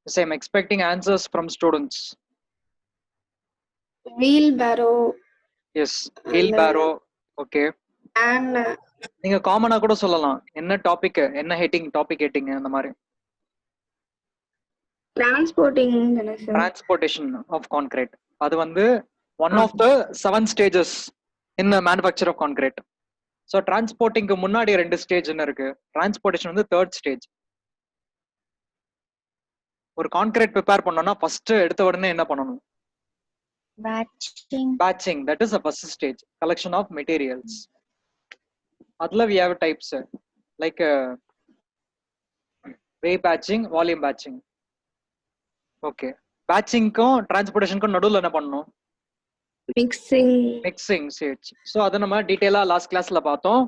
So I'm expecting answers from students. wheelbarrow Yes, and wheelbarrow. Okay. and நீங்க காமனா கூட சொல்லலாம். என்ன டாபிக், என்ன ஹெட்டிங், டாபிக் ஹெட்டிங் அந்த மாதிரி. transporting தானே சார்? Transportation of concrete. அது வந்து one of the 7 stages in the manufacture of concrete. So transportingக்கு முன்னாடி ரெண்டு ஸ்டேஜ் என்ன இருக்கு? Transportation வந்து third stage. ஒரு கான்கிரீட் ப்ரிப்பேர் பண்ணோம்னா ஃபர்ஸ்ட் எடுத்த உடனே என்ன பண்ணணும்? Batching. That is the first stage. Collection of materials. அதுல we have types like way batching, volume batching. Okay. Batchingக்கும் transportationக்கும் நடுவுல என்ன பண்ணணும்? Mixing stage. So அத நம்ம டீடைலா லாஸ்ட் கிளாஸ்ல பார்த்தோம்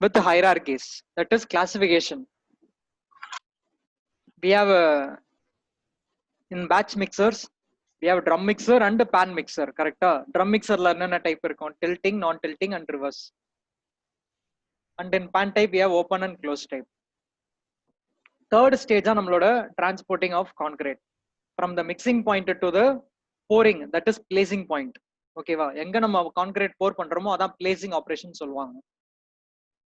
with hierarchies. That is classification. We have in batch mixers we have drum mixer and pan mixer. கரெக்ட்டா? Drum mixerல என்னென்ன type இருக்கும்? Tilting, non tilting and reverse. And in pan type we have open and closed type. Third stage ஆ நம்மளோட transporting of concrete from the mixing point to the pouring, that is placing point. ஓகேவா? எங்க நம்ம concrete போர் பண்றோமோ அதான் placing operation சொல்லுவாங்க.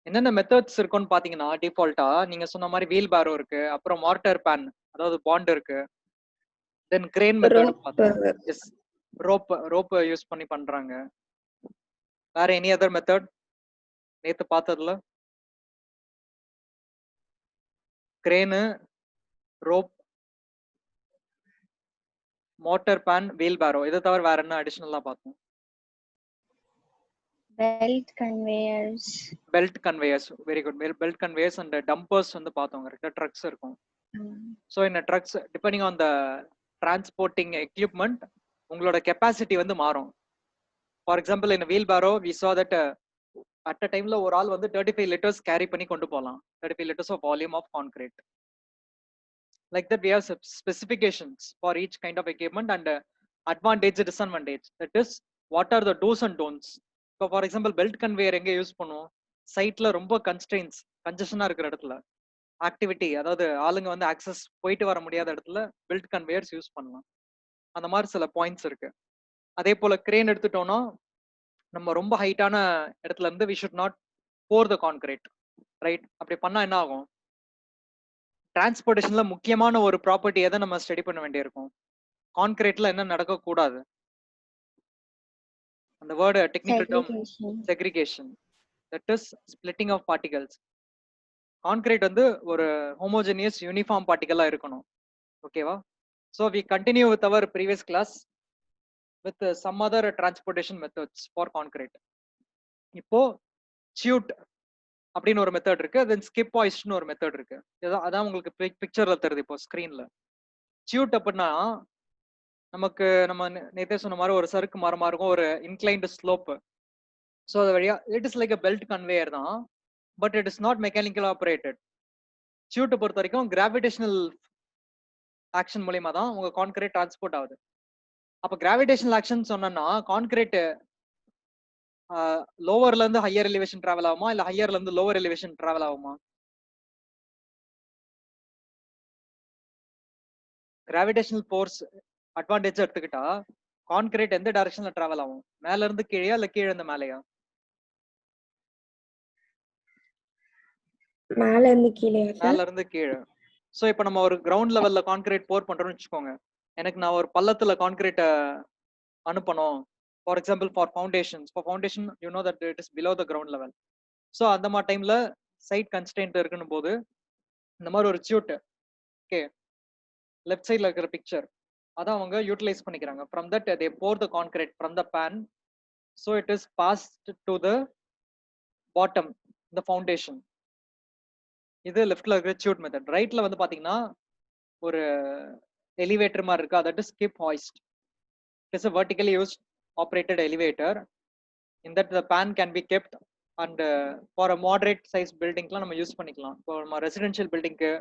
என்னென்ன methods இருக்குன்னு பாத்தீங்கன்னா டிஃபால்ட்டா நீங்க சொன்ன மாதிரி வீல் பேரோ இருக்கு, அப்புறம் மார்டர் பேன் அதாவது பாண்ட் இருக்கு, தென் கிரேன் மெத்தட் பார்த்தோம். எஸ், ரோப் யூஸ் பண்ணி பண்றாங்க. வேற எனி அதர் மெத்தட் நேத்து பார்த்ததுல? Crane, rope, motor pan, wheelbarrow, இதை தவிர வேற என்ன அடிஷனலா பார்த்தோம்? Belt conveyors. Belt conveyors, very good. Belt conveyors and dumpers வந்து பார்த்தோம். கரெக்ட்டா? ட்ரக்ஸ் இருக்கும். So in a trucks, depending on the transporting equipment, உங்களோட கெப்பாசிட்டி வந்து மாறும். For example, in a wheelbarrow, we saw that at a time la ஒரு ஆள் வந்து 35 liters carry பண்ணி கொண்டு போகலாம். 35 liters of volume of concrete. Like that, we have specifications for each kind of equipment and advantage, disadvantage. That is, what are the do's and don'ts. So for example, belt conveyor எங்க use பண்ணுவோம்? சைட்ல ரொம்ப constrains, கன்ஜெஷனா இருக்கிற இடத்துல, activity, அதாவது ஆளுங்க வந்து access போயிட்டு வர முடியாத இடத்துல பெல்ட் கன்வேயர்ஸ் யூஸ் பண்ணலாம். அந்த மாதிரி சில பாயிண்ட்ஸ் இருக்கு. அதே போல கிரேன் எடுத்துட்டோம்னா நம்ம ரொம்ப ஹைட்டான இடத்துல இருந்து we should not pour the concrete, right? அப்படி பண்ணா என்ன ஆகும்? டிரான்ஸ்போர்டேஷன்ல முக்கியமான ஒரு ப்ராப்பர்ட்டி எதை நம்ம ஸ்டடி பண்ண வேண்டியிருக்கும்? கான்கிரீட்ல என்ன நடக்க கூடாது? அந்த word technical term segregation. That is splitting of particles. Concrete வந்து ஒரு ஹோமோஜெனியஸ் யூனிஃபார்ம் பார்ட்டிகலா இருக்கணும். ஓகேவா? So we continue with our previous class with some other transportation methods for concrete. இப்போ chute அப்படின்னு ஒரு மெத்தட் இருக்கு, தென் ஸ்கிப் ஹாய்ஸ்ட்னு ஒரு மெத்தட் இருக்கு. அதான் உங்களுக்கு பிக்சர்ல தெரியுது இப்போ ஸ்கிரீன்ல. chute அப்படின்னா நமக்கு நம்ம நேத்தே சொன்ன மாதிரி ஒரு சறுக்கு மரமா இருக்கும், ஒரு இன்க்ளைன்டு ஸ்லோப். ஸோ அது வழியா it is like a belt conveyor தான், but it is not mechanical operated. chute பொறுத்த வரைக்கும் கிராவிடேஷனல் ஆக்ஷன் மூலியமா தான் உங்க கான்கிரீட் டிரான்ஸ்போர்ட் ஆகுது. அப்ப கிராவிடேஷனல் ஆக்ஷன் சொன்னா கான்கிரீட் லோவர்ல இருந்து ஹையர் எலிவேஷன் டிராவல் ஆகுமா, இல்ல ஹையர்ல இருந்து லோவர் எலிவேஷன் டிராவல் ஆகுமா? கிராவிடேஷனல் ஃபோர்ஸ் அட்வான்டேஜ் எடுத்துக்கிட்டா கான்கிரீட் எந்த டைரக்ஷன்ல டிராவல் ஆகும்? மேல இருந்து கீழே இல்ல கீழே இருந்து மேலையா? மேல இருந்து கீழே. மேல இருந்து கீழே. சோ இப்போ நம்ம ஒரு கிரவுண்ட் லெவல்ல கான்கிரீட் போர் பண்றோம்னு வச்சுக்கோங்க. எனக்கு நான் ஒரு பள்ளத்துல கான்கிரீட் அனுப்பணும். For example for foundations. For foundation you know that it is below the ground level. So அந்த மாதிரி டைம்ல சைட் கன்ஸ்டன்ட் இருக்குன்னு போது இந்த மாதிரி ஒரு chute, ஓகே, லெஃப்ட் சைட்ல இருக்கிற பிக்சர் அதான் அவங்க யூட்டிலைஸ் பண்ணிக்கிறாங்க. From that they pour the concrete from the pan, so it is passed to the bottom, the foundation. இது லெஃப்ட்ல இருக்கிற chute மெத்தட். ரைட்ல வந்து பாத்தீங்கன்னா ஒரு எலிவேட்டர் மாதிரி இருக்கு, that is skip hoist. It is a vertically used operated elevator. In that the pan can be kept and for a moderate size buildingலாம் நம்ம யூஸ் பண்ணிக்கலாம். இப்போ நம்ம ரெசிடென்ஷியல் பில்டிங்க்கு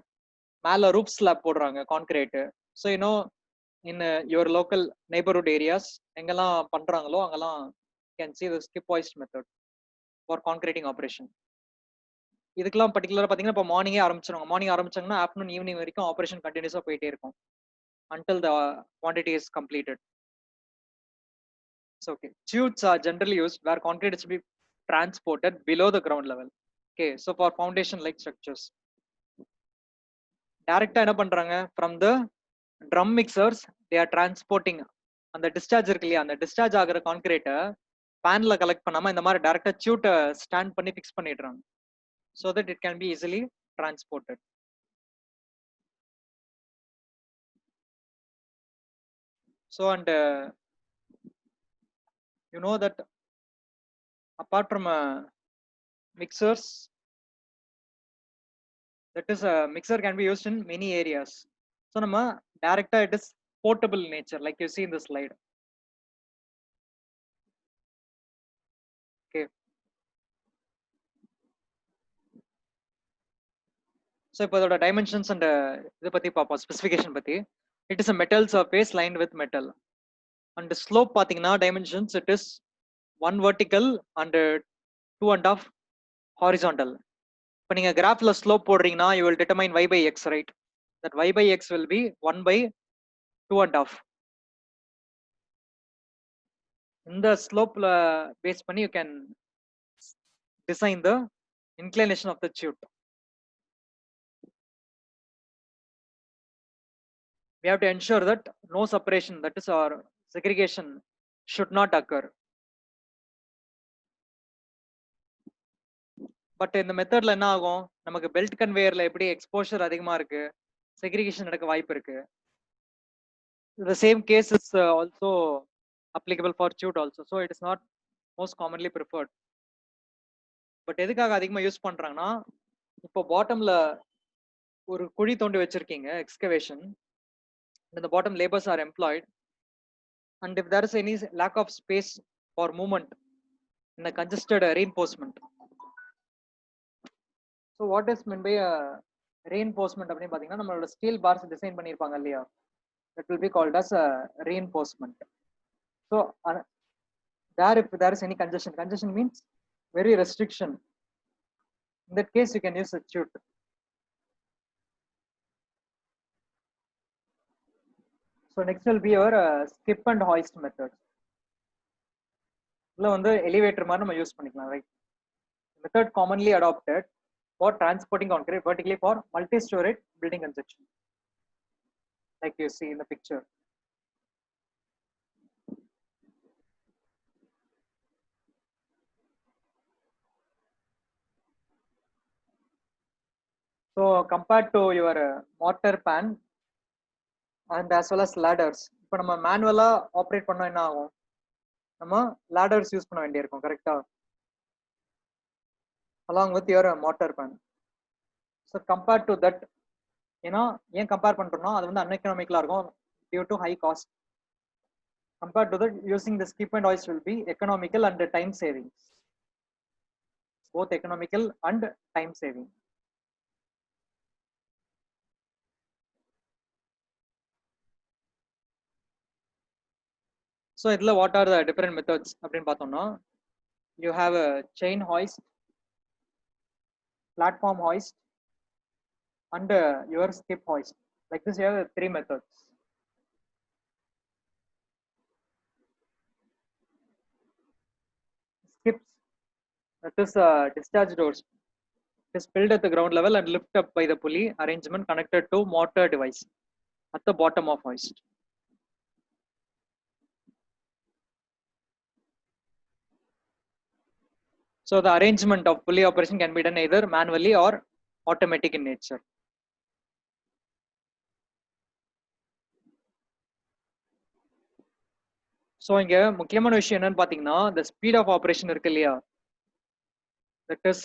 மேல ரூப் ஸ்லாப் போடுறாங்க concrete. So you know in your local neighbourhood areas எங்கெல்லாம் பண்றாங்களோ அங்கெல்லாம் can see the skip hoist method for concreting operation. இதுக்கெல்லாம் பர்டிகுலரா பாத்தீங்கன்னா இப்போ மார்னிங்கே ஆரம்பிச்சிருவாங்க. மார்னிங் ஆரம்பிச்சாங்கன்னா ஆஃப்டர்நூன் ஈவினிங் வரைக்கும் ஆப்ரேஷன் கண்டினியூஸா போயிட்டே இருக்கும். until the quantity is completed. So okay, chutes are generally used where concrete is to be transported below the ground level. Okay, so for foundation like structures, டைரக்டா என்ன பண்றாங்க, from the drum mixers they are transporting அந்த discharge இருக்கு இல்லையா, அந்த discharge ஆகிற கான்கிரீட்டை பேன்ல collect பண்ணாம இந்த மாதிரி டைரக்டா டியூட்டை ஸ்டாண்ட் பண்ணி ஃபிக்ஸ் பண்ணிடுறாங்க, so that it can be easily transported. So and you know that apart from mixers, that is a mixer can be used in many areas. So நம்ம டைரக்டா it is portable in nature like you see in the slide. Okay, so இப்போ இதோட dimensions and இதை பத்தி பார்ப்போம், specification பத்தி. It is a metal surface lined with metal. And slope பாத்தீங்கன்னா dimensions it is 1 vertical and 2.5 horizontal. இப்போ நீங்க கிராஃப்ல slope போடுறீங்கன்னா you will determine y by x, right? That y by x will be 1 by 2.5. இந்த ஸ்லோப்ல base பண்ணி you can design the inclination of the chute. We have to ensure that no separation, that is our segregation, should not occur. But இந்த மெத்தட்ல என்ன ஆகும், நமக்கு belt கன்வேயர்ல எப்படி exposure அதிகமா இருக்கு, செக்ரிகேஷன் நடக்க வாய்ப்பு இருக்கு. The same case is also applicable for chute also, so it is not most commonly preferred. But எதுக்காக அதிகமா யூஸ் பண்றாங்கன்னா, இப்போ பாட்டம்ல ஒரு குழி தோண்டி வச்சிருக்கீங்க, excavation, in the bottom laborers are employed, and if there is any lack of space for movement in a congested reinforcement, so what is meant by reinforcement அப்படினு பாத்தீங்கன்னா, நம்மளோட ஸ்டீல் பார்ஸ் டிசைன் பண்ணிருப்பாங்க இல்லையா, that will be called as a reinforcement. So there if there is any congestion means very restriction, in that case you can use a chute. So next will be your skip and hoist method. இதுல வந்து elevator மாதிரி நம்ம use பண்ணிக்கலாம், right? Method commonly adopted for transporting concrete vertically for multi-story building construction, like you see in the picture. So compared to your mortar pan and as well as ladders, இப்போ நம்ம மேனுவலா operate பண்ணா என்ன ஆகும், நம்ம ladders use பண்ண வேண்டியிருக்கும், கரெக்டா, along with your mortar pan. So compared to that, ஏன்னா ஏன் கம்பேர் பண்றோம்னா அது வந்து uneconomical இருக்கும் due to high cost. Compared to that, using the skip and hoist will be economical and time saving, both economical and time saving. So idla what are the different methods அப்படினு பார்த்தோம்னா, you have a chain hoist, platform hoist, and your skip hoist. Like this you have 3 methods. Skips, that is discharge doors. It is built at the ground level and lifted up by the pulley arrangement connected to motor device at the bottom of hoist. So the arrangement of pulley operation can be done either manually or automatic in nature. So இங்க முக்கியமான விஷயம் என்னன்னு பாத்தீங்கன்னா, the speed of operation இருக்கு இல்லையா, that is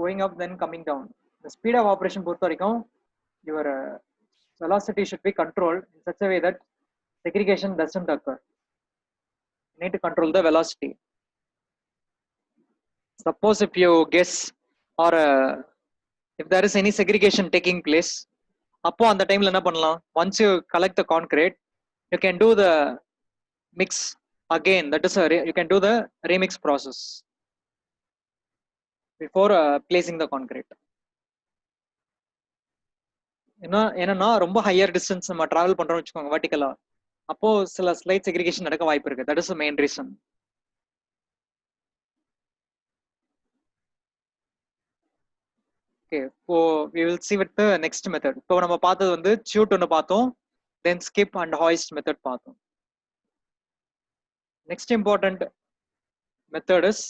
going up then coming down. The speed of operation பொறுத்த வரைக்கும் your velocity should be controlled in such a way that segregation doesn't occur. You need to control the velocity. Suppose if you guess or if there is any segregation taking place, அப்போ அந்த டைம்ல என்ன பண்ணலாம், once you collect the concrete, you can do the mix again, that is you can do the remix process before placing the concrete. என்னன்னா ரொம்ப higher distance நம்ம travel பண்றோம்னு வச்சுக்கோங்க வெர்டிகலா, அப்போ சில ஸ்லைட் செக்ரிகேஷன் நடக்க வாய்ப்பு இருக்கு. That is the main reason. Okay, இப்போ we will see with the next method. இப்போ நம்ம பார்த்தது வந்து chute ஒன்னு பார்த்தோம், then skip and hoist method பார்த்தோம். Next important method is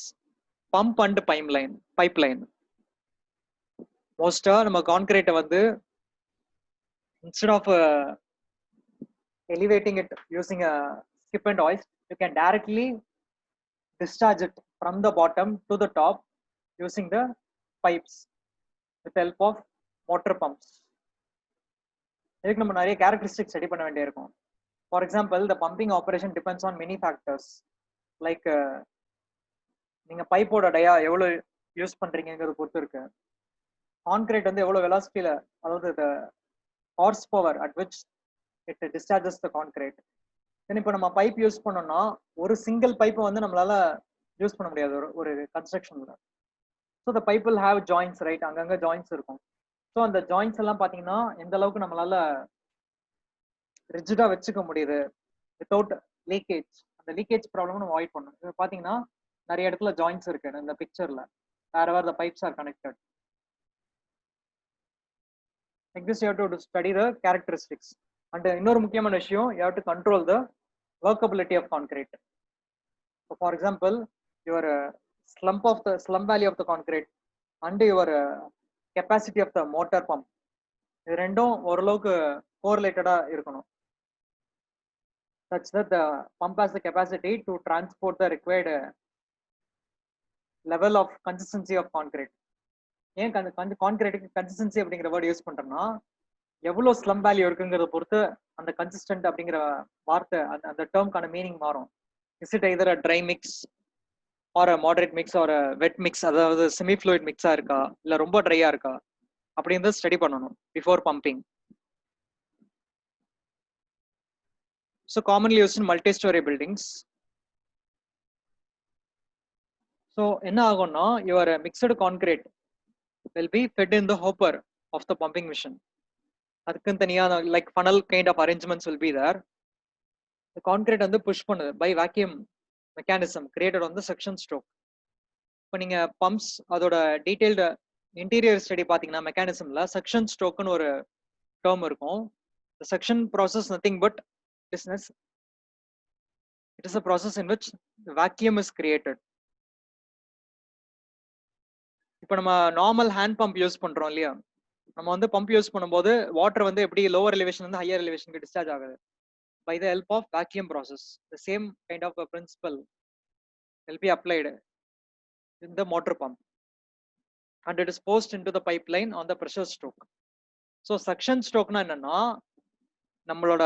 pump and pipeline. மோஸ்டா நம்ம கான்கிரீட்டை வந்து instead of elevating it using a skip and hoist, you can directly discharge it from the bottom to the top using the pipes with the help of motor pumps. இதுக்கு நம்ம நிறைய characteristics study பண்ண வேண்டியிருக்கும். For example, the pumping operation depends on many factors like நீங்க பைப்போட டயா எவ்வளவு use பண்றீங்கிறத பொறுத்து இருக்கு. Concrete வந்து எவ்வளவு வெலாசிட்டியில, அதாவது the horse power at which it discharges the concrete. தென் இப்போ நம்ம பைப் யூஸ் பண்ணோம்னா ஒரு சிங்கிள் பைப்பை வந்து நம்மளால யூஸ் பண்ண முடியாது ஒரு கன்ஸ்ட்ரக்ஷன்ல. So the pipe will have joins, right? அங்கங்க ஜாயின்ஸ் இருக்கும். ஸோ அந்த ஜாயின்ஸ் எல்லாம் பார்த்தீங்கன்னா எந்த அளவுக்கு நம்மளால ரிஜிடா வச்சுக்க முடியுது வித்தவுட் லீக்கேஜ். அந்த லீக்கேஜ் ப்ராப்ளம் நம்ம அவாய்ட் பண்ணணும். இது பார்த்தீங்கன்னா நிறைய இடத்துல ஜாயின்ஸ் இருக்கு இந்த பிக்சர்ல, wherever the pipes are connected. Like this, you have to study the characteristics. And இன்னொரு முக்கியமான விஷயம், you have to control the workability of concrete. So for example, your slump value of the concrete and your capacity of the motor pump, இது ரெண்டும் ஓரளவுக்கு கோரிலேட்டடா இருக்கணும், such that the pump has the capacity to transport the required level of consistency of concrete. ஏன் கான்கிரீட்டுக்கு consistency அப்படிங்கிற word use பண்றோம்னா, எவ்வளவு slum value இருக்குங்கிறத பொறுத்து அந்த கன்சிஸ்டன்ட் அப்படிங்கிற வார்த்தை, அந்த டேர்ம்கான மீனிங் மாறும். Is it either a dry mix or a moderate mix or a wet mix, அதாவது செமி ஃப்ளூயிட் மிக்ஸா இருக்கா இல்ல ரொம்ப ட்ரையா இருக்கா அப்படின்றத ஸ்டடி பண்ணணும் before pumping. So commonly used in multi-story buildings. So என்ன ஆகும்னா, your mixed concrete will be fed in the hopper of the pumping machine. அதுக்குன்னு தனியா like funnel kind of arrangements will be there. The concrete வந்து push பண்ணுது by vacuum mechanism created on the suction stroke. இப்போ நீங்க bumps அதோட detailed interior study பார்த்தீங்கன்னா மெக்கானிசம்ல suction ஸ்ட்ரோக்னு ஒரு term இருக்கும். The suction process nothing but it is a process in which the vacuum is created. இப்போ நம்ம நார்மல் ஹேண்ட் பம்ப் யூஸ் பண்றோம் இல்லையா, நம்ம வந்து பம்ப் யூஸ் பண்ணும்போது வாட்டர் வந்து எப்படி லோவர் எலிவேஷன் வந்து ஹையர் எலிவேஷனுக்கு டிஸ்சார்ஜ் ஆகுது by the help of vacuum process. The same kind of a principle will be applied in the motor pump and it is forced into the pipeline on the pressure stroke. So suction stroke na என்னன்னா, நம்மளோட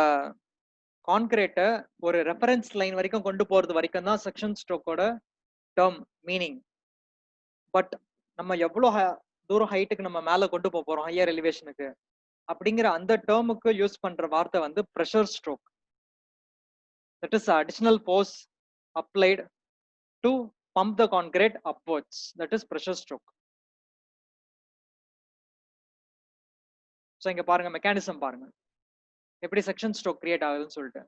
கான்கிரீட்டை ஒரு reference line வரைக்கும் கொண்டு போறது வரைக்கும் தான் section ஸ்ட்ரோக்கோட term meaning. But நம்ம எவ்வளவு தூரம் ஹைட்டுக்கு நம்ம மேல கொண்டு போறோம் ஹையர் எலிவேஷனுக்கு அப்படிங்கிற அந்த டேர்முக்கு யூஸ் பண்ற வார்த்தை வந்து pressure stroke. That is additional force applied to pump the concrete upwards. That is pressure stroke. So இங்க பாருங்க மெக்கானிசம் பாருங்க எப்படி செக்ஷன் ஸ்ட்ரோக் கிரியேட் ஆகுதுன்னு சொல்லிட்டு.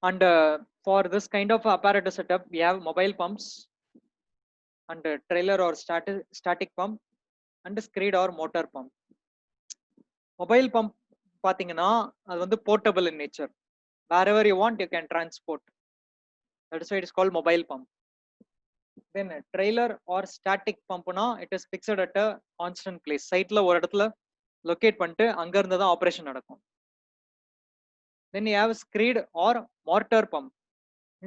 And for this kind of apparatus setup, we have mobile pumps and trailer or static pump and screed or motor pump. Mobile pump பாத்தீங்கன்னா அது வந்து portable in nature. Wherever you want, you can transport. That is why it is called mobile pump. Then trailer or static pump na, it is fixed at a constant place. Site la ஒரு இடத்துல locate பண்ணிட்டு அங்க இருந்து தான் operation நடக்கும். Then you have screed or mortar pump.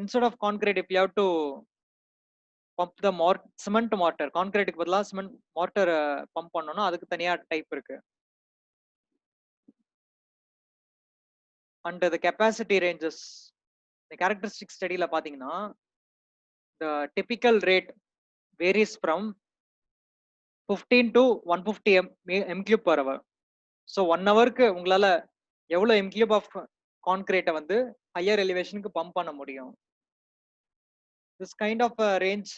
Instead of concrete, if you have to pump the cement mortar, concrete க்கு பதிலா cement mortar pump பண்ணனும்னா அதுக்கு தனியா டைப் இருக்கு. And the capacity ranges, the characteristic study la பாத்தீங்கன்னா the typical rate varies from 15 to 150 m cube per hour. So 1 hourக்கு உங்களால எவ்வளவு m cube of concrete வந்து higher elevation க்கு பம்ப் பண்ண முடியும். This kind of range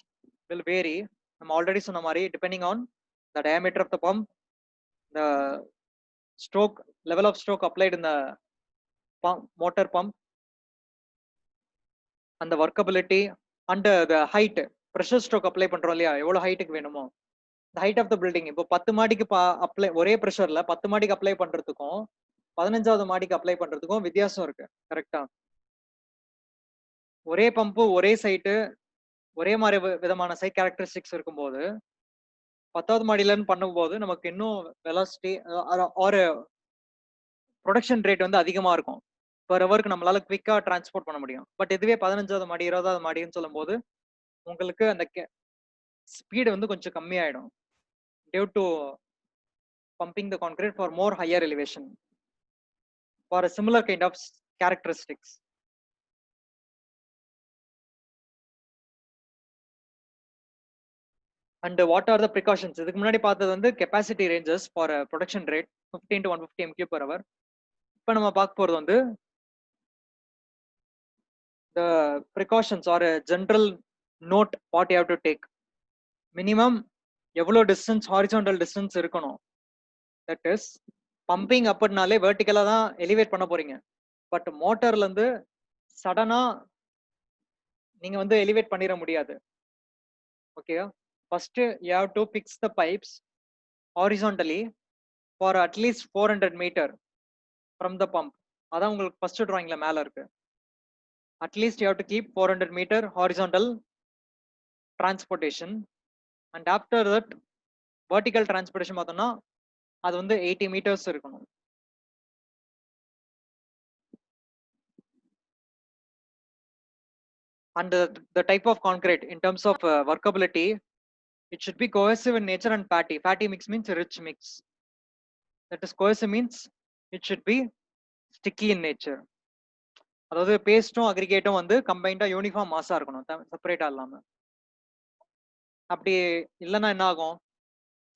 will vary. நம்ம already சொன்ன மாதிரி depending on the diameter of the pump, the stroke level of stroke applied in the motor pump, and the workability and the height, pressure stroke apply பண்றோம் இல்லையா, எவ்வளவு ஹைட்டுக்கு வேணுமோ, the height of the building. இப்போ 10 மாடிக்கு apply ஒரே ப்ரெஷர்ல 10 மாடிக்கு apply பண்றதுக்கும் 15வது மாடிக்கு அப்ளை பண்றதுக்கும் வித்தியாசம் இருக்கு. கரெக்டா? ஒரே பம்பு ஒரே சைட்டு ஒரே மாதிரி விதமான சைட் கேரக்டரிஸ்டிக்ஸ் இருக்கும்போது 10வது மாடியிலன்னு பண்ணும்போது நமக்கு இன்னும் வெலாசிட்டி ஒரு ப்ரொடக்ஷன் ரேட் வந்து அதிகமா இருக்கும். பர் ஹவருக்கு நம்மளால குவிக்கா டிரான்ஸ்போர்ட் பண்ண முடியும். பட் இதுவே 15வது மாடி 20வது மாடின்னு சொல்லும் போது உங்களுக்கு அந்த ஸ்பீடு வந்து கொஞ்சம் கம்மியாயிடும். Due to pumping the concrete for more higher elevation for a similar kind of characteristics. And what are the precautions? இதுக்கு முன்னாடி பார்த்தது வந்து capacity ranges for a production rate 15 to 150 mq per hour. இப்போ நம்ம பார்க்க போறது வந்து the precautions or a general note what you have to take. Minimum எவ்வளவு distance horizontal distance இருக்கணும். That is pumping அப்படினாலே vertically தான் elevate பண்ண போறீங்க. பட் மோட்டார்ல இருந்து சடனா நீங்க வந்து elevate பண்ணிர முடியாது. Okay, first you have to fix the pipes horizontally for at least 400 meter from the pump. அதான் உங்களுக்கு first drawingல மேல இருக்கு. At least you have to keep 400 meter horizontal transportation, and after that vertical transportation பார்த்தோம்னா அது வந்து 80 meters இருக்கணும். And the type of concrete in terms of workability, it should be cohesive in nature and fatty. Fatty mix means rich mix. That is cohesive means it should be sticky in nature. அதாவது பேஸ்டும் அக்ரிகேட்டும் வந்து கம்பைண்டா uniform Maaza இருக்கணும், செப்பரேட்டா இல்லாம. அப்படி இல்லைன்னா என்ன ஆகும்,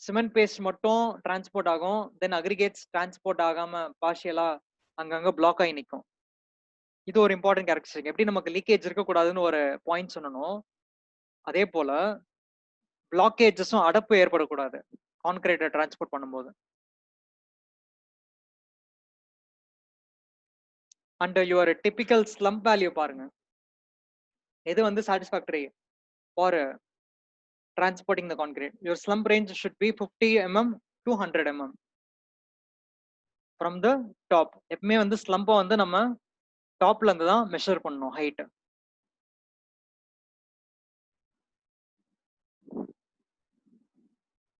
cement paste மட்டும் transport ஆகும், தென் அக்ரிகேட்ஸ் டிரான்ஸ்போர்ட் ஆகாம பார்ஷியலா அங்கங்க பிளாக் ஆகி நிற்கும். இது ஒரு இம்பார்ட்டன்ட் கேரக்டரிஸ்டிக். எப்படி நமக்கு லீக்கேஜ் இருக்கக்கூடாதுன்னு ஒரு பாயிண்ட் சொல்லணும், அதே போல பிளாக்கேஜஸும் அடப்பு ஏற்படக்கூடாது கான்கிரீட்டை டிரான்ஸ்போர்ட் பண்ணும்போது. And your typical slump value பாருங்க, எது வந்து satisfactory for transporting the concrete. Your slump range should be 50 mm to 100 mm from the top. எப்பவுமே வந்து ஸ்லம்பை வந்து நம்ம டாப்ல இருந்து தான் மெஷர் பண்ணணும் ஹைட்.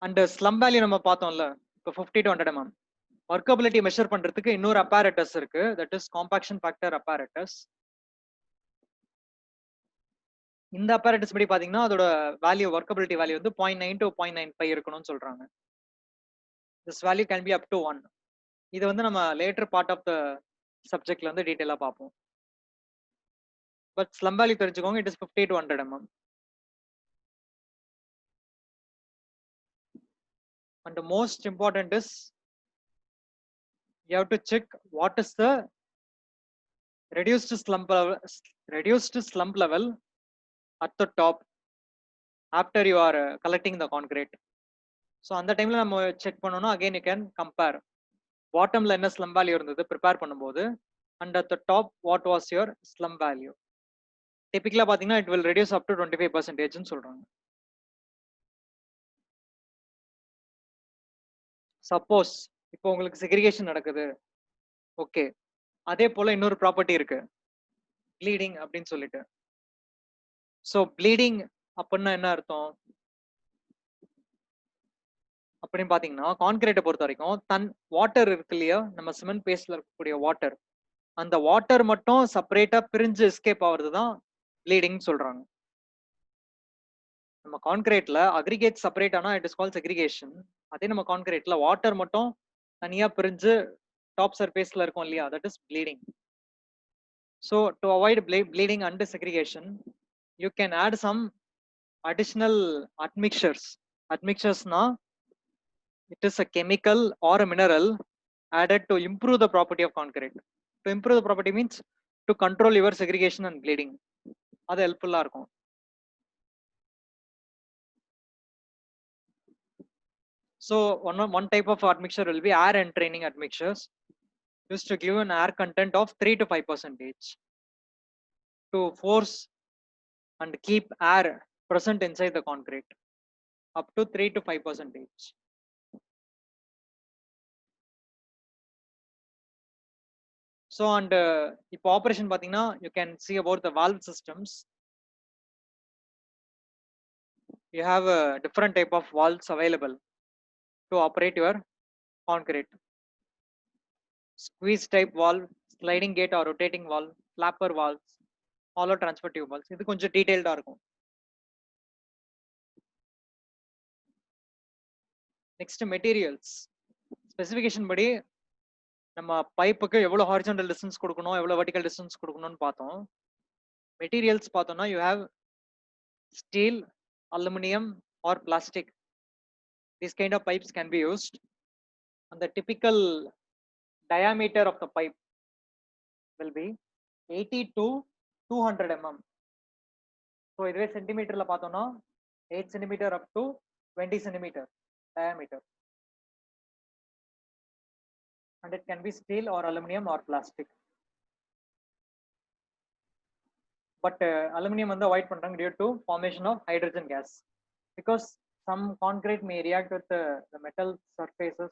அண்ட் ஸ்லம்ப் வேல்யூ நம்ம பார்த்தோம்ல, இப்போ 50 to 100 mm. ஒர்க்கபிலிட்டி மெஷர் பண்றதுக்கு இன்னொரு apparatus இருக்கு, that is compaction factor apparatus. இந்த apparatus படி பாத்தீங்கன்னா அதோட வேல்யூ, ஒர்க்கபிலிட்டி வேல்யூ வந்து 0.9 to 0.95 இருக்கணும்னு சொல்றாங்க. This value can be up to 1. இது வந்து நம்ம லேட்டர் பார்ட் ஆஃப் த சப்ஜெக்ட்ல வந்து டீடைலா பார்ப்போம். பட் ஸ்லம் வேல்யூ தெரிஞ்சுக்கோங்க, it is 50 to 100 mm. And the most important is you have to check what is the reduced slump level at the top after you are collecting the concrete. So அந்த டைம்ல நம்ம check பண்ணனும். again you can compare bottomல என்ன slump value இருந்தது prepare பண்ணும்போது, and at the top what was your slump value. typically பாத்தீங்கன்னா it will reduce up to 25% ன்னு சொல்றாங்க. சப்போஸ் இப்போ உங்களுக்கு செக்ரிகேஷன் நடக்குது, ஓகே, அதே போல இன்னொரு ப்ராப்பர்ட்டி இருக்கு, ப்ளீடிங் அப்படின்னு சொல்லிட்டு. ஸோ ப்ளீடிங் அப்படின்னா என்ன அர்த்தம் அப்படின்னு பாத்தீங்கன்னா, கான்கிரீட்டை பொறுத்த வரைக்கும் வாட்டர் இருக்கு இல்லையா, நம்ம சிமெண்ட் பேஸ்ட்ல இருக்கக்கூடிய வாட்டர், அந்த வாட்டர் மட்டும் செப்பரேட்டா பிரிஞ்சு எஸ்கேப் ஆகுறது தான் ப்ளீடிங் சொல்றாங்க. நம்ம கான்கிரீட்ல அக்ரிகேட் செப்பரேட் ஆனா இட் இஸ் கால்ட் செக்ரிகேஷன். அதே நம்ம கான்கிரீட்ல வாட்டர் மட்டும் தனியா பிரிஞ்சு டாப் சர்ஃபேஸ்ல இருக்கும் இல்லையா, that is bleeding. So to avoid bleeding and segregation, you can add some additional admixtures. Admixturesனா it is a chemical or a mineral added to improve the property of concrete. To improve the property means to control your segregation and bleeding. அது ஹெல்ப்ஃபுல்லா இருக்கும். So one type of admixture will be air entraining admixtures, used to give an air content of 3 to 5% to force and keep air present inside the concrete up to 3 to 5%. So and if operation pathina, you can see about the valve systems. You have a different type of valves available to operate your concrete. Squeeze type valve, sliding gate or rotating valve, flapper valves, hollow transfer tube valves. இது கொஞ்சம் டீடைல்டா இருக்கும். Next materials. Specification படி நம்ம பைப்புக்கு எவ்வளவு horizontal distance கொடுக்கணும், எவ்வளவு vertical distance கொடுக்கணும்னு பார்த்தோம். Materials பார்த்தோம்னா you have steel, aluminum or plastic. These kind of pipes can be used. And the typical diameter of the pipe will be 80 to 200 mm. So இதுவே சென்டிமீட்டர்ல பார்த்தோம்னா 8 cm up to 20 cm diameter. And it can be steel or aluminum or plastic. But aluminum வந்து avoid பண்றாங்க due to formation of hydrogen gas, because some concrete may react with the metal surfaces.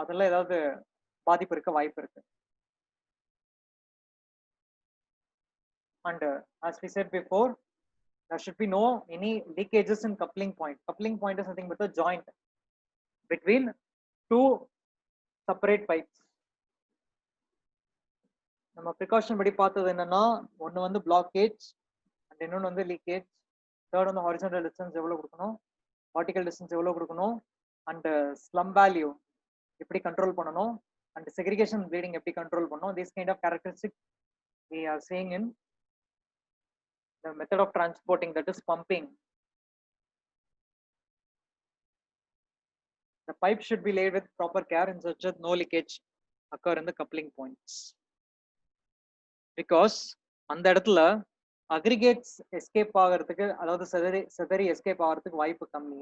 அதெல்லாம் ஏதாவது பாதிப்பு இருக்க வாய்ப்பு இருக்கு. And as we said before, there should be no any leakages in coupling point. Coupling point is nothing but a joint between two separate pipes. நம்ம precaution படி பார்த்தது என்னன்னா, ஒன்னு வந்து blockage and இன்னொன்னு வந்து leakage. Third வந்து horizontal distance எவ்வளவு கொடுக்கணும், vertical distance எவ்வளவு கொடுக்கணும், and slump value எப்படி கண்ட்ரோல் பண்ணணும், and segregation bleeding எப்படி கண்ட்ரோல் பண்ணணும். These kind of characteristics we are seeing in the method of transporting, that is pumping. The pipe should be laid with proper care in such that no leakage occur in the coupling points, because அந்த இடத்துல aggregates escape ஆகிறதுக்கு, அதாவது செதறி escape ஆகிறதுக்கு வாய்ப்பு கம்மி.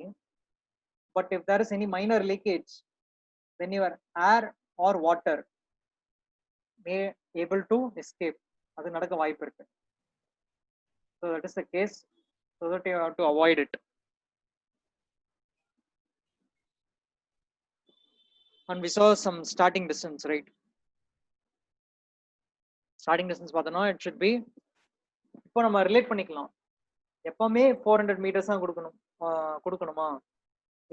But if there is any minor leakage, then your air or water may able to escape. அது நடக்க வாய்ப்பு இருக்கு. So that is the case, so that you have to avoid it. And we saw some starting distance, right? Starting distance பார்த்தோம்னா it should be, இப்போ நம்ம relate பண்ணிக்கலாம், எப்பவுமே 400 meters தான் கொடுக்கணுமா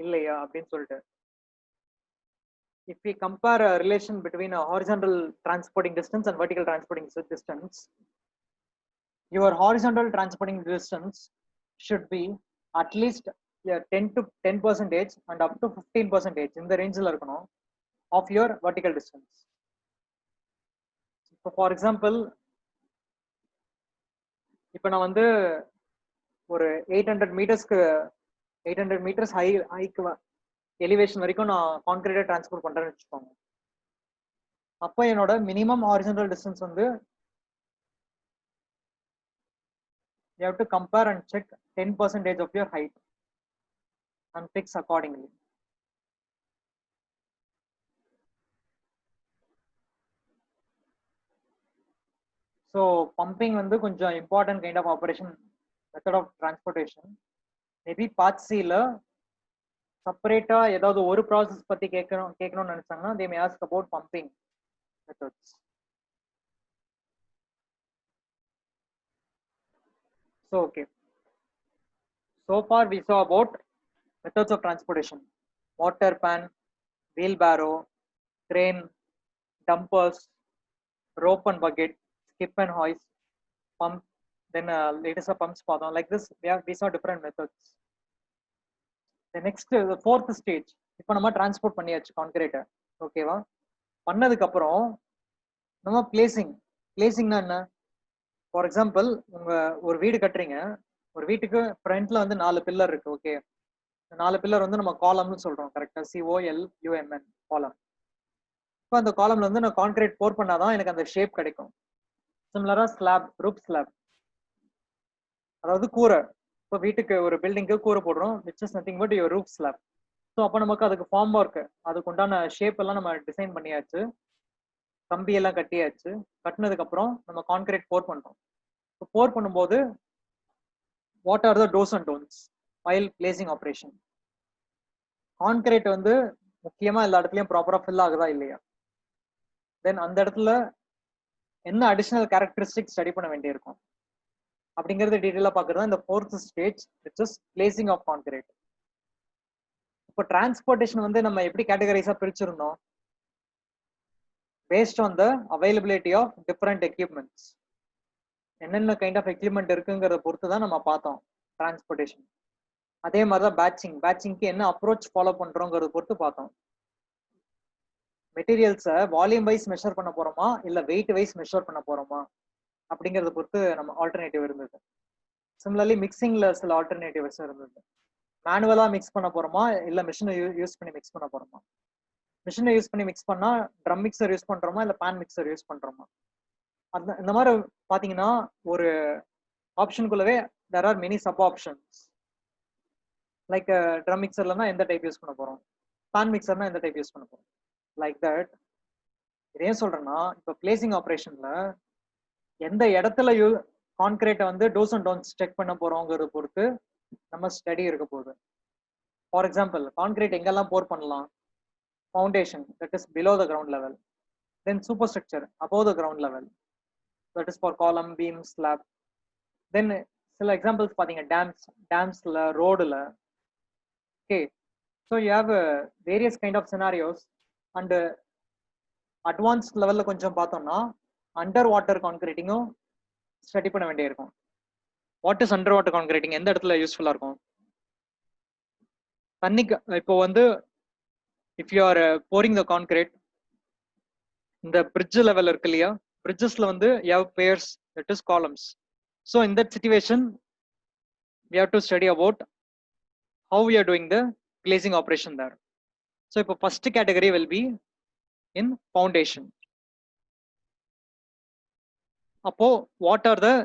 இல்லையா அப்படின்னு சொல்லிட்டு. If we compare a relation between a horizontal transporting distance and vertical transporting distance, your horizontal transporting distance should be at least 10% and up to 15% in the range of your vertical distance. So for example, இப்போ நான் வந்து ஒரு 800 meters haiku elevation வரைக்கும் நான் கான்கிரீட்டை transport பண்றேன்னு வச்சுக்கோங்க. அப்போ என்னோட மினிமம் ஹாரிசான்டல் டிஸ்டன்ஸ் வந்து you have to compare and check 10% of your height and fix accordingly. So pumping வந்து கொஞ்சம் important kind of operation method of transportation. Maybe part C ல செப்பரேட்டா ஏதாவது ஒரு ப்ராசஸ் பத்தி கேட்கணும்னு நினைச்சாங்கன்னா they may ask about pumping methods. So okay, so far we saw about methods of transportation: water pan, wheelbarrow, crane, dumpers, rope and bucket, skip and hoist, pump, then latest pumps பார்த்தோம். Like this we saw different methods. The next, the fourth stage, இப்போ நம்ம transport பண்ணியாச்சு கான்கிரீட்டை, ஓகேவா? பண்ணதுக்கு அப்புறம் நம்ம பிளேசிங்னா என்ன? For example, உங்க ஒரு வீடு கட்டுறீங்க, ஒரு வீட்டுக்கு ஃப்ரண்ட்ல வந்து 4 பில்லர் இருக்கு, ஓகே? 4 பில்லர் வந்து நம்ம காலம்னு சொல்றோம், கரெக்டா? COLUMN காலம். இப்போ அந்த காலம்ல வந்து நான் கான்கிரீட் போர் பண்ணாதான் எனக்கு அந்த ஷேப் கிடைக்கும். சிமிலரா ஸ்லாப், ரூப் ஸ்லாப், அதாவது கூரை. இப்போ வீட்டுக்கு ஒரு பில்டிங்க்கு கூரை போடுறோம், which is nothing but your roof slab. So அப்போ நமக்கு அதுக்கு ஃபார்ம் ஒர்க், அதுக்கு உண்டான ஷேப் எல்லாம் நம்ம டிசைன் பண்ணியாச்சு, கம்பி எல்லாம் கட்டியாச்சு. கட்டினதுக்கு அப்புறம் நம்ம கான்கிரீட் போர் பண்றோம். போர் பண்ணும்போது what are the dose and don'ts while placing operation? Concrete வந்து முக்கியமா எல்லா இடத்துலயும் ப்ராப்பரா ஃபில் ஆகுதா இல்லையா? தென் அந்த இடத்துல என்ன அடிஷனல் கேரக்டரிஸ்டிக் ஸ்டடி பண்ண வேண்டியிருக்கும் அப்படிங்கறது டீட்டெயிலா பாக்குறது இந்த fourth stage, which is placing of concrete. இப்போ டிரான்ஸ்போர்டேஷன் வந்து நம்ம எப்படி கேட்டகரைஸா பிரிச்சிருந்தோம்? Based on the availability of different equipments. என்னென்ன கைண்ட் ஆஃப் எக்யூப்மெண்ட் இருக்குங்கிறத பொறுத்து தான் நம்ம பார்த்தோம் டிரான்ஸ்போர்டேஷன். அதே மாதிரி தான் பேட்சிங்க்கு என்ன அப்ரோச் ஃபாலோ பண்றோங்கிறத பொறுத்து பார்த்தோம். மெட்டீரியல்ஸை வால்யூம் வைஸ் மெஷர் பண்ண போறோமா இல்ல வெயிட் வைஸ் மெஷர் பண்ண போறோமா அப்படிங்கறத பொறுத்து நம்ம ஆல்டர்னேட்டிவ் இருந்தது. சிமிலர்லி மிக்சிங்ல சில ஆல்டர்னேட்டிவ்ஸ் இருந்தது. மேனுவலா மிக்ஸ் பண்ண போறோமா இல்ல மிஷினை யூஸ் பண்ணி மிக்ஸ் பண்ண போறோமா? மிஷினை யூஸ் பண்ணி மிக்ஸ் பண்ணா ட்ரம் மிக்சர் யூஸ் பண்றோமா இல்ல பேன் மிக்சர் யூஸ் பண்றோமா? அந்த இந்த மாதிரி பாத்தீங்கன்னா ஒரு ஆப்ஷனுக்குள்ளவே there are many sub options. Like drum மிக்சர்லனா எந்த டைப் யூஸ் பண்ண போறோம், பேன் மிக்சர்னா எந்த டைப் யூஸ் பண்ண போறோம், லைக் தட். இதே சொல்றேன்னா இப்போ பிளேசிங் ஆப்ரேஷன்ல எந்த இடத்துல கான்கிரீட்டை வந்து டோஸ் அண்ட் டோன்ட்ஸ் செக் பண்ண போறோங்கிறத பொறுத்து நம்ம ஸ்டடி இருக்க போகுது. ஃபார் எக்ஸாம்பிள், கான்கிரீட் எங்கெல்லாம் போர் பண்ணலாம்? Foundation, that is below the ground level. Then super structure, above the ground level, that is for column, beam, slab. Then சில எக்ஸாம்பிள்ஸ் பாத்தீங்க, டேம்ஸ்ல, ரோடுல. Okay, so you have various kind of scenarios. And advanced லெவல்ல கொஞ்சம் பார்த்தோம்னா under water கான்கிரீட்டிங்கும் study பண்ண வேண்டியிருக்கும். What is under water concreting? எந்த இடத்துல யூஸ்ஃபுல்லா இருக்கும்? தண்ணிக்கு இப்போ வந்து if you are boring the concrete, இந்த பிரிட்ஜ் லெவல் இருக்கு இல்லையா, பிரிட்ஜஸ்ல வந்து you have piers, that is columns. So in that situation we have to study about how we are doing the glazing operation there. So இப்போ first category will be in foundation. அப்போ what are the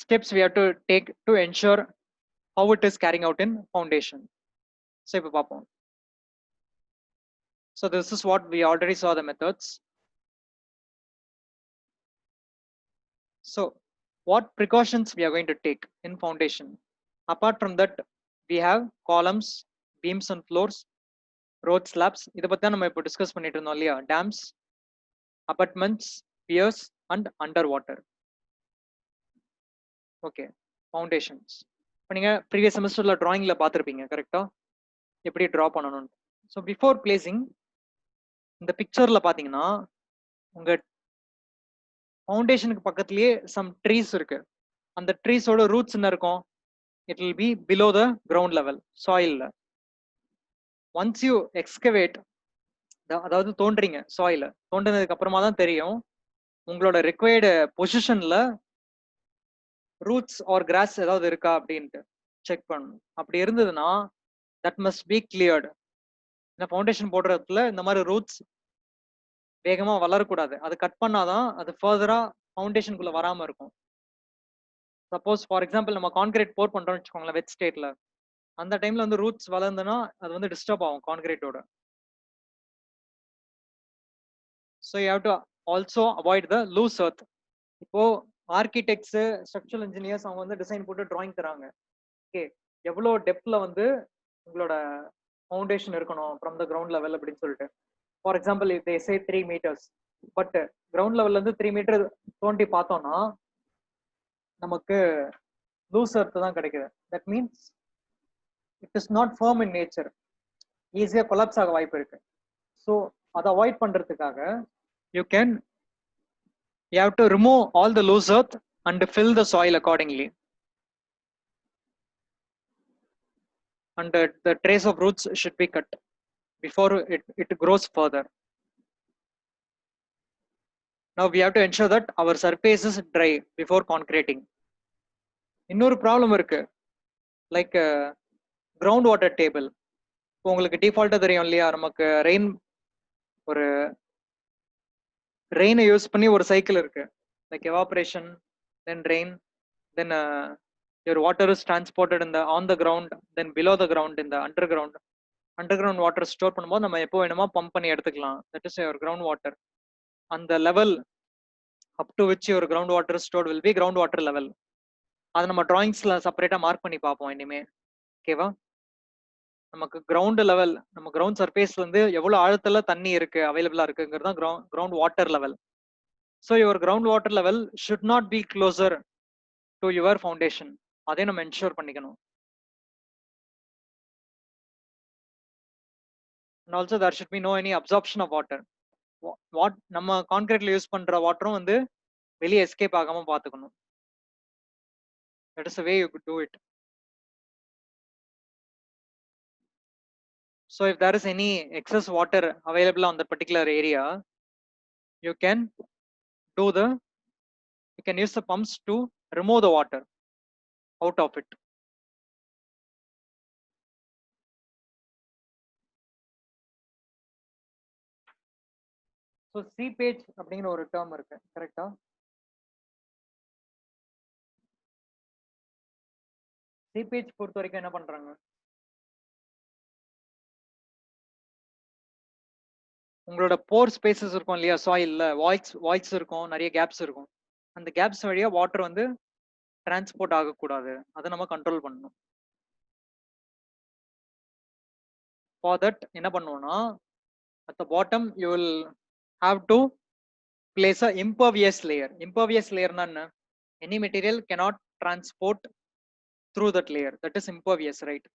steps we have to take to ensure how it is carrying out in foundation? So இப்போ பார்ப்போம். So this is what we already saw the methods. So what precautions we are going to take in foundation? Apart from that, we have columns, beams and floors, road slabs. இதை பத்தி நம்ம இப்போ discuss பண்ணிட்டு இருந்தோம் இல்லையா? Dams, apartments, piers and under water. Okay, foundations. இப்போ நீங்க previous செமஸ்டர்ல டிராயிங்ல பார்த்துருப்பீங்க கரெக்டா, எப்படி டிரா பண்ணணும்னு. ஸோ பிஃபோர் பிளேசிங், இந்த பிக்சர்ல பாத்தீங்கன்னா உங்க ஃபவுண்டேஷனுக்கு பக்கத்துலயே சம் ட்ரீஸ் இருக்கு. அந்த ட்ரீஸோட ரூட்ஸ் என்ன இருக்கும்? It will be below the ground level, சாயில்ல. ஒன்ஸ் யூ எக்ஸ்கவேட், அதாவது தோன்றீங்க சாயில, தோண்டினதுக்கு அப்புறமா தான் தெரியும் உங்களோட ரிக்வயர்டு பொசிஷன்ல ரூட்ஸ் ஆர் கிராஸ் ஏதாவது இருக்கா அப்படின்ட்டு செக் பண்ணணும். அப்படி இருந்ததுன்னா தட் மஸ்ட் பி கிளியர்டு. இந்த ஃபவுண்டேஷன் போடுறதுல இந்த மாதிரி ரூட்ஸ் வேகமா வளரக்கூடாது. அது கட் பண்ணாதான் அது ஃபர்தரா ஃபவுண்டேஷனுக்குள்ள வராம இருக்கும். சப்போஸ் ஃபார் எக்ஸாம்பிள் நம்ம கான்கிரீட் போர் பண்றோம்னு வச்சுக்கோங்களேன் வெட் ஸ்டேட்ல, அந்த டைம்ல வந்து ரூட்ஸ் வளர்ந்துன்னா அது வந்து டிஸ்டர்ப் ஆகும் கான்கிரீட்டோட. So you have to also avoid the loose earth. இப்போ ஆர்கிடெக்ட்ஸ், ஸ்ட்ரக்சரல் இன்ஜினியர்ஸ் அவங்க வந்து டிசைன் போட்டு டிராயிங் தராங்க. ஓகே, எவ்வளோ டெப்த்ல வந்து உங்களோட ஃபவுண்டேஷன் இருக்கணும் ஃப்ரம் த கிரவுண்ட் லெவல் அப்படின்னு சொல்லிட்டு. For example they say 3 meters, but ground லெவல்ல இருந்து 3 meter தோண்டி பார்த்தோம்னா நமக்கு லூஸ் எர்த் தான் கிடைக்குது. That means it is not firm in nature, ஈஸியா கொலாப்ஸ் ஆக வாய்ப்பு இருக்கு. ஸோ அதை அவாய்ட் பண்றதுக்காக you have to remove all the loose earth and fill the soil accordingly, and the trace of roots should be cut before it grows further. Now we have to ensure that our surface is dry before concreting. இன்னொரு problem இருக்கு, like ground water table. உங்களுக்கு டிஃபால்ட்டா தெரியும் இல்லையா, நமக்கு ரெயினை use பண்ணி ஒரு cycle இருக்கு, like evaporation, then rain, then your water is transported in the on the ground, then below the ground in the underground. Under ground water store பண்ணும்போது நம்ம எப்போ வேணுமோ பம்ப் பண்ணி எடுத்துக்கலாம். That is your ground water. அந்த level up to which your ground water stored will be ground water level. அதை நம்ம டிராயிங்ஸ்ல செப்பரேட்டா mark பண்ணி பார்ப்போம் இனிமே. ஓகேவா? நமக்கு கிரவுண்ட் லெவல், நம்ம கிரவுண்ட் சர்ஃபேஸ்ல இருந்து எவ்வளவு ஆழத்துல தண்ணி இருக்கு அவைலபிளா இருக்குங்கிறது தான் ground water level. So your ground water level should not be closer to your foundation. அதை நம்ம என்ஷூர் பண்ணிக்கணும். And also there should be no any absorption of water. What நம்ம கான்கிரீட்ல யூஸ் பண்ற வாட்டரும் வந்து வெளியே எஸ்கேப் ஆகாம பாத்துக்கணும். That is the way you could do it. So if there is any excess water available on that particular area, you can use the pumps to remove the water out of it. So seepage அப்படிங்கிற ஒரு term இருக்கு, கரெக்டா? seepage பொறுத்த வரைக்கும் என்ன பண்றாங்க? உங்களோட போர் spaces இருக்கும் இல்லையா, சாயில்ல வாய்ஸ் இருக்கும், நிறைய கேப்ஸ் இருக்கும். அந்த கேப்ஸ் வழியா வாட்டர் வந்து டிரான்ஸ்போர்ட் ஆகக்கூடாது. அதை நம்ம கண்ட்ரோல் பண்ணணும். ஃபார் தட் என்ன பண்ணுவோம்னா, at the bottom you will have to place a impervious layer. Impervious layer na enna? Any material cannot transport through that layer. That is impervious, right?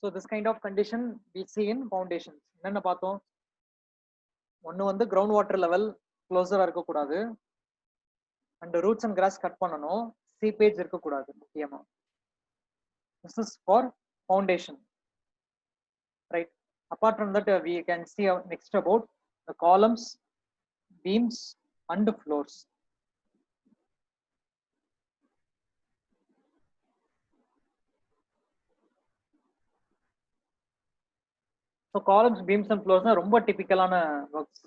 So this kind of condition we see in foundations. Enna paathom? Onnu vandu ground water level closer irukka koodadu, and roots and grass cut pananum, seepage irukka koodadu mukkiyama. This is for foundation, right? Apart from that, we can see next about the columns, beams and floors. So columns, beams and floors are ரொம்ப டிபிக்கலான works.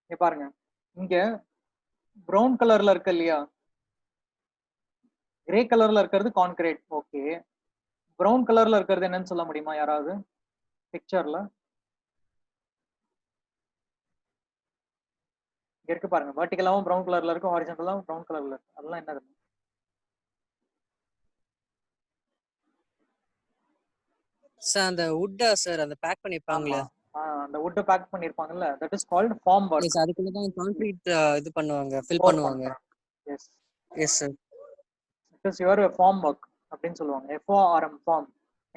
இங்க பாருங்க, இங்க brown கலர்ல இருக்கு இல்லையா, grey கலர்ல இருக்கிறது concrete. Okay, brown கலர்ல இருக்கிறது என்னன்னு சொல்ல முடியுமா யாராவது பிக்சர்ல? இங்க இருக்கு பாருங்க, வெர்டிகலாவும் பிரவுன் கலர்ல இருக்கு, ஹாரிசான்டலாவும் பிரவுன் கலர்ல இருக்கு. அதெல்லாம் என்னது? சார் அந்த வுட்டா சார் அந்த பேக் பண்ணிருப்பாங்களே, அந்த வுட் பேக் பண்ணிருப்பாங்கல்ல, that is called form work. Yes, அதுக்குள்ள தான் கான்கிரீட் இது பண்ணுவாங்க, ஃபில் பண்ணுவாங்க. Yes yes sir, it is your form work அப்படின்னு சொல்லுவாங்க. FORM form.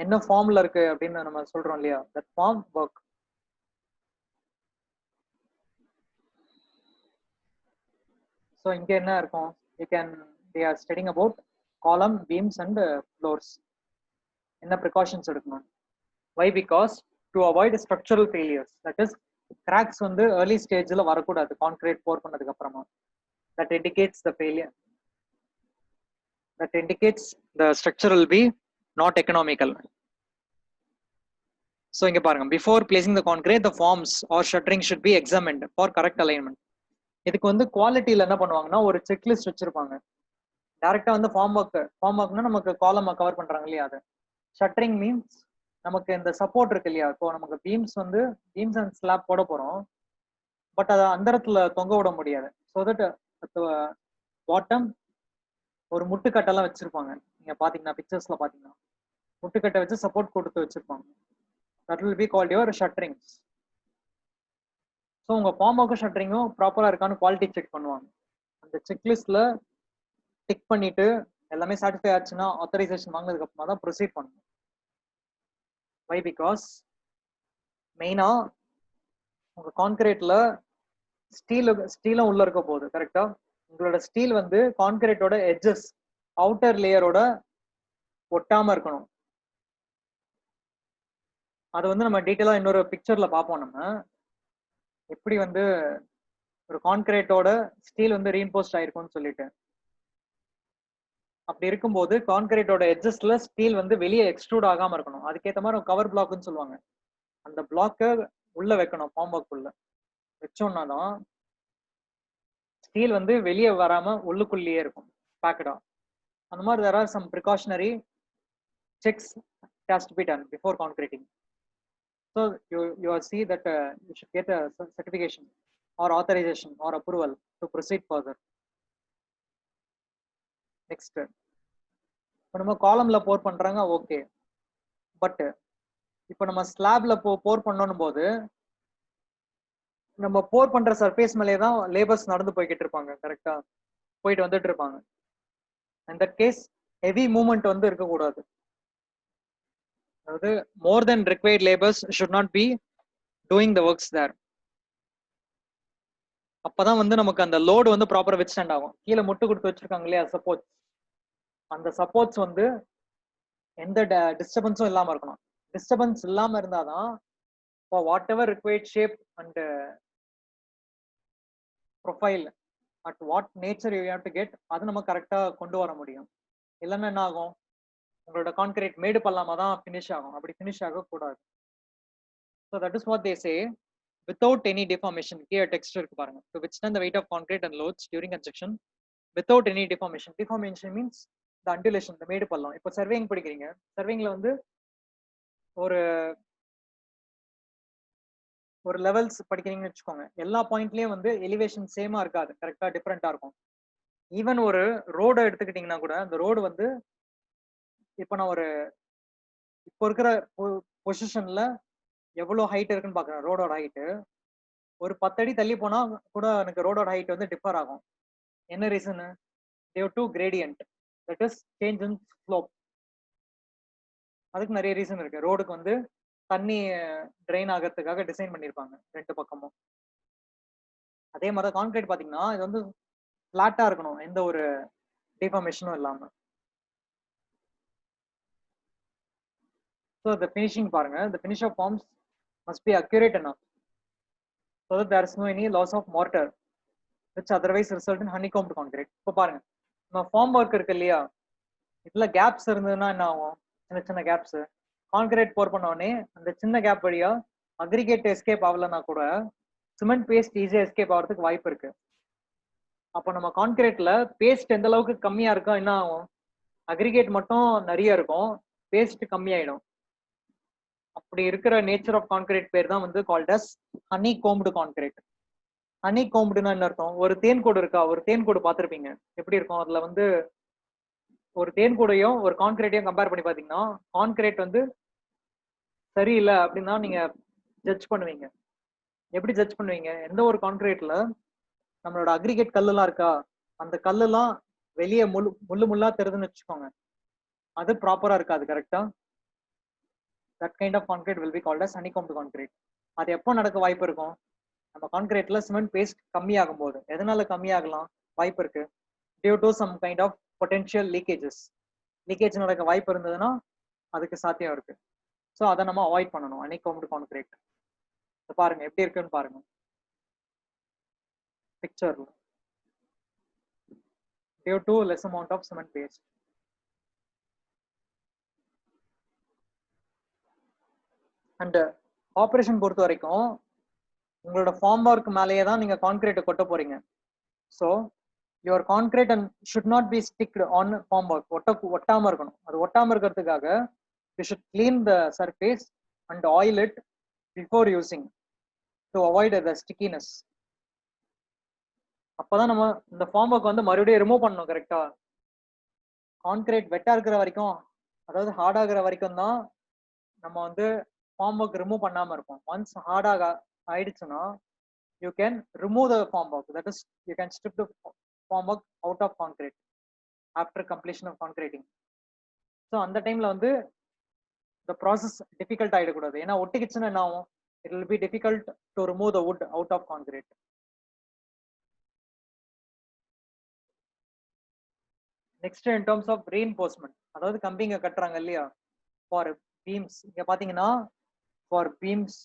என்ன ஃபார்ம்ல இருக்கு அப்படின்னு நம்ம சொல்றோம் இல்லையா, தட் ஃபார்ம் வொர்க். So இங்க என்ன இருக்கும்? they are studying about column, beams and floors. என்ன precautions எடுக்கணும்? Why? Because to avoid structural failures, that is cracks வந்து early stageல வரக்கூடாது கான்கிரீட் போர் பண்ணதுக்கு அப்புறமா. That indicates the failure. That indicates the structure will be not economical. So இங்க பாருங்க, before placing the concrete, the forms or shuttering should be examined for correct alignment. இதுக்கு வந்து குவாலிட்டியில என்ன பண்ணுவாங்கன்னா, ஒரு செக்லிஸ்ட் வச்சிருப்பாங்க. டைரக்டா வந்து ஃபார்ம் ஒர்க்னா நமக்கு காலம் கவர் பண்றாங்க இல்லையா, அது. ஷட்டரிங் மீன்ஸ் நமக்கு இந்த சப்போர்ட் இருக்கு இல்லையா, இப்போ நமக்கு பீம்ஸ் அண்ட் ஸ்லாப் போட போறோம், பட் அதை அந்த இடத்துல தொங்க விட முடியாது. ஸோ தட் பாட்டம் ஒரு முட்டுக்கட்டெல்லாம் வச்சிருப்பாங்க. நீங்க பாத்தீங்கன்னா பிக்சர்ஸ்ல பாத்தீங்கன்னா முட்டுக்கட்டை வச்சு சப்போர்ட் கொடுத்து வச்சிருப்பாங்க. That will be called your shutterings. ஸோ உங்க ஃபார்ம் ஒர்க்கும் ஷட்டரிங்கும் ப்ராப்பரா இருக்கான்னு குவாலிட்டி செக் பண்ணுவாங்க. அந்த செக்லிஸ்ட்ல டிக் பண்ணிட்டு எல்லாமே சாட்டிஸ்ஃபை ஆச்சுன்னா ஆத்தரைசேஷன் வாங்கினதுக்கு அப்புறமா தான் ப்ரொசீட் பண்ணணும். வை? பிகாஸ் மெயினா உங்க கான்கிரீட்ல ஸ்டீலும் உள்ள இருக்க போகுது, கரெக்டா? உங்களோட ஸ்டீல் வந்து கான்கிரீட்டோட எட்ஜஸ், அவுட்டர் லேயரோட ஒட்டாம இருக்கணும். அது வந்து நம்ம டீட்டெயிலா இன்னொரு பிக்சர்ல பார்ப்போம். நம்ம எப்படி வந்து ஒரு கான்கிரீட்டோட ஸ்டீல் வந்து ரீஇன்போஸ்ட் ஆயிருக்கும்னு சொல்லிட்டு. அப்படி இருக்கும்போது கான்கிரீட்டோட எட்ஜஸ்ல ஸ்டீல் வந்து வெளியே எக்ஸ்ட்ரூட் ஆகாம இருக்கணும். அதுக்கேற்ற மாதிரி கவர் பிளாக்னு சொல்லுவாங்க. அந்த பிளாக்கை உள்ள வைக்கணும், ஃபார்ம் ஒர்க் உள்ள வச்சோம்னா தான் ஸ்டீல் வந்து வெளியே வராம உள்ளுக்குள்ளேயே இருக்கும் பேக்கடா. அந்த மாதிரி there are some precautionary checks has to be done before concreting. So you see that you should get a certification or authorization or approval to proceed further. Next, இப்போ நம்ம காலம்ல போர் பண்றாங்க, ஓகே. பட் இப்போ நம்ம ஸ்லாப்ல போர் பண்ணணும் போது நம்ம போர் பண்ற சர்ஃபேஸ் மேலே தான் லேபர்ஸ் நடந்து போய்கிட்டு இருப்பாங்க, கரெக்டா? போயிட்டு வந்துட்டு இருப்பாங்க. இந்த கேஸ் ஹெவி மூவ்மெண்ட் வந்து இருக்கக்கூடாது. அதாவது more than required labours should not be doing the works there. அப்பதான் வந்து நமக்கு அந்த லோடு வந்து ப்ராப்பரா வித்ஸ்டாண்ட் ஆகும். கீழே முட்டு கொடுத்து வச்சிருக்காங்க இல்லையா சப்போர்ட், அந்த சப்போர்ட்ஸ் வந்து எந்த டிஸ்டர்பன்ஸும் இல்லாம இருக்கணும். டிஸ்டர்பன்ஸ் இல்லாம இருந்தாதான் for whatever required shape and profile at what nature you have to get, அது நம்ம கரெக்டா கொண்டு வர முடியும். இல்லைன்னா என்ன ஆகும், உங்களோட கான்கிரீட் மேடு பல்லாம தான் ஃபினிஷ் ஆகும். அப்படி ஃபினிஷ் ஆக கூடாது. So that is what they say, without any deformation. Here text இருக்கு பாருங்க, to withstand the weight of concrete and loads during construction without any deformation. Deformation means the undulation, the மேடு பள்ளம். இப்போ surveying படிக்கிறீங்க, சர்வேயிங்ல வந்து ஒரு levels படிக்கிறீங்கன்னு வச்சுக்கோங்க, எல்லா பாயிண்ட்லயும் வந்து எலிவேஷன் சேமா இருக்காது, கரெக்டா டிஃப்ரெண்டா இருக்கும். ஈவன் ஒரு ரோடு எடுத்துக்கிட்டீங்கன்னா கூட அந்த ரோடு வந்து இப்போ நான் இப்போ இருக்கிற பொசிஷன்ல எவ்வளவு ஹைட் இருக்குன்னு பாக்குறேன். ரோடோட ஹைட்டு ஒரு 10 அடி தள்ளி போனா கூட எனக்கு ரோடோட ஹைட் வந்து டிஃபர் ஆகும். என்ன reason? They've to gradient, that is change in slope. அதுக்கு நிறைய ரீசன் இருக்கு. ரோடுக்கு வந்து தண்ணி ட்ரெயின் ஆகிறதுக்காக டிசைன் பண்ணியிருப்பாங்க ரெண்டு பக்கமும். அதே மாதிரி கான்கிரீட் பாத்தீங்கன்னா இது வந்து பிளாட்டா இருக்கணும், எந்த ஒரு டிஃபார்மேஷனும் இல்லாம. ஸோ the finishing பாருங்க, the finish of forms must be accurate enough so that there is no any loss of mortar which otherwise result in honeycombed concrete. இப்போ பாருங்க, நம்ம ஃபார்ம் ஒர்க் இருக்கு இல்லையா, இதுல கேப்ஸ் இருந்ததுன்னா என்ன ஆகும்? சின்ன சின்ன கேப்ஸ். கான்கிரீட் போர் பண்ண உடனே அந்த சின்ன கேப் வழியா அக்ரிகேட் எஸ்கேப் ஆகலன்னா கூட சிமெண்ட் பேஸ்ட் ஈஸியா எஸ்கேப் ஆகிறதுக்கு வாய்ப்பு இருக்கு. அப்போ நம்ம கான்கிரீட்ல பேஸ்ட் எந்த அளவுக்கு கம்மியா இருக்கோ என்ன ஆகும்? அக்ரிகேட் மட்டும் நிறைய இருக்கும், பேஸ்ட் கம்மியாயிடும். அப்படி இருக்கிற நேச்சர் ஆஃப் கான்கிரீட் பேர் தான் வந்து called as honey combed concrete. Honey கோம்டுனா என்ன அர்த்தம்? ஒரு தேன்கூடு இருக்கா, ஒரு தேன்கூடு பார்த்துருப்பீங்க, எப்படி இருக்கும்? அதுல வந்து ஒரு தேன்கூடையும் ஒரு கான்கிரீட்டையும் கம்பேர் பண்ணி பாத்தீங்கன்னா கான்கிரீட் வந்து சரியில்லை அப்படின்னா நீங்க ஜட்ஜ் பண்ணுவீங்க. எப்படி ஜட்ஜ் பண்ணுவீங்க? எந்த ஒரு கான்கிரீட்ல நம்மளோட அக்ரிகேட் கல்லுலாம் இருக்கா, அந்த கல்லுலாம் வெளியே முள்ளு முள்ளா தெரிதுன்னு வச்சுக்கோங்க, அது ப்ராப்பரா இருக்காது, கரெக்டா? that kind of concrete will be called as honeycombed concrete. அது எப்போ நடக்க வாய்ப்பு இருக்கும்? நம்ம கான்கிரீட்ல சிமெண்ட் பேஸ்ட் கம்மியாகும் போது. எதனால கம்மியாகலாம் வாய்ப்பு இருக்கு? Due to some kind of potential leakages. Leakage நடக்க வாய்ப்பு இருந்ததுன்னா அதுக்கு சாத்தியம் இருக்கு. ஸோ அதை நம்ம அவாய்ட் பண்ணணும். honeycombed concrete பாருங்க எப்படி இருக்குன்னு பாருங்க பிக்சர்ல. Due to less amount of cement paste. And operation பொறுத்த வரைக்கும் உங்களோட ஃபார்ம் ஒர்க் மேலேயே தான் நீங்க கான்கிரீட்டை கொட்ட போறீங்க. So your concrete and should not be sticked on form work. ஒட்டாம இருக்கணும். அது ஒட்டாம இருக்கிறதுக்காக you should clean the surface and oil it before using to avoid the stickiness. அப்பதான் நம்ம இந்த ஃபார்ம் ஒர்க் வந்து மறுபடியும் ரிமூவ் பண்ணணும், கரெக்டா? கான்கிரீட் வெட்டா இருக்கிற வரைக்கும், அதாவது ஹார்ட் ஆகிற வரைக்கும் தான் நம்ம வந்து ஃபார்ம் ஒர்க் ரிமூவ் பண்ணாம இருக்கும். ஒன்ஸ் ஹார்டாக ஆயிடுச்சுன்னா you can remove the formwork, that is you can strip the formwork out of concrete after completion of கான்கிரீட்டிங். ஸோ அந்த டைம்ல வந்து இந்த ப்ராசஸ் டிஃபிகல்ட் ஆகிடக்கூடாது. ஏன்னா ஒட்டிக்கிச்சுன்னா என்ன ஆகும்? It will be difficult to remove the wood out of concrete. Next in terms of reinforcement, அதாவது கம்பிங்க கட்டுறாங்க இல்லையா ஃபார் பீம்ஸ். இங்க பாத்தீங்கன்னா ஃபார் பீம்ஸ்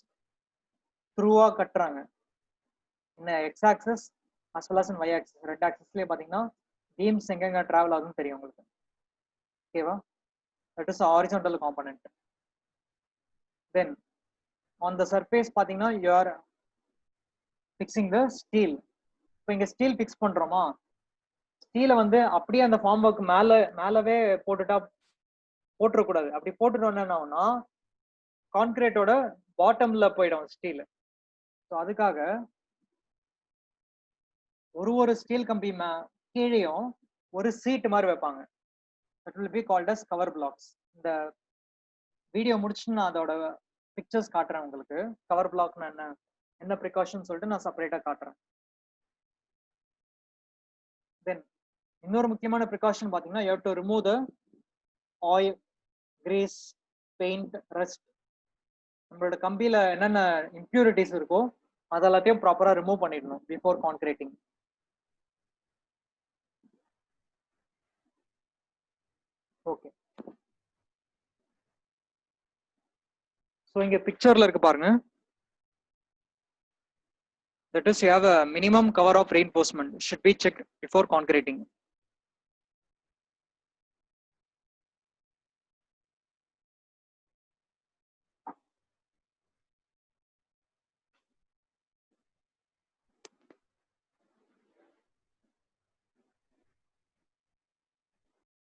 த்ரூவா கட்டுறாங்க. இந்த X axis as well as in Y axis red ஆக்சஸ்லயே பாத்தீங்கன்னா பீம்ஸ் எங்கெங்க டிராவல் ஆகுதுன்னு தெரியும் உங்களுக்கு. ஓகேவா? That is horizontal component. Then on the surface பாத்தீங்கன்னா you are fixing the steel. இப்போ இங்க ஸ்டீல் ஃபிக்ஸ் பண்றோமா, ஸ்டீலை வந்து அப்படியே அந்த ஃபார்ம் ஒர்க் மேலவே போட்டுட்டா போட்டுறக்கூடாது. அப்படி போட்டுட்டோம்னா என்ன ஆகும்னா கான்கிரீட்டோட பாட்டம்ல போயிடும் ஸ்டீல். ஸோ அதுக்காக ஒரு ஸ்டீல் கம்பி கீழேயும் ஒரு சீட் மாதிரி வைப்பாங்க. That will be called as cover blocks. இந்த வீடியோ முடிச்சுட்டு நான் அதோட பிக்சர்ஸ் காட்டுறேன் உங்களுக்கு. கவர் பிளாக்னா என்ன ப்ரிகாஷன் சொல்லிட்டு நான் செப்பரேட்டா காட்டுறேன். தென் இன்னொரு முக்கியமான ப்ரிகாஷன் பாத்தீங்கன்னா, you have to remove the oil, grease, paint, rust. நம்மளோட கம்பியில என்னென்ன இம்பியூரிட்டிஸ் இருக்கோ அதெல்லாத்தையும் ப்ராப்பரா ரிமூவ் பண்ணிடணும் பிஃபோர் கான்கிரீட்டிங். ஓகே, ஸோ இங்க பிக்சர்ல இருக்கு பாருங்க. That is, you have a minimum cover of reinforcement should be checked before concreting.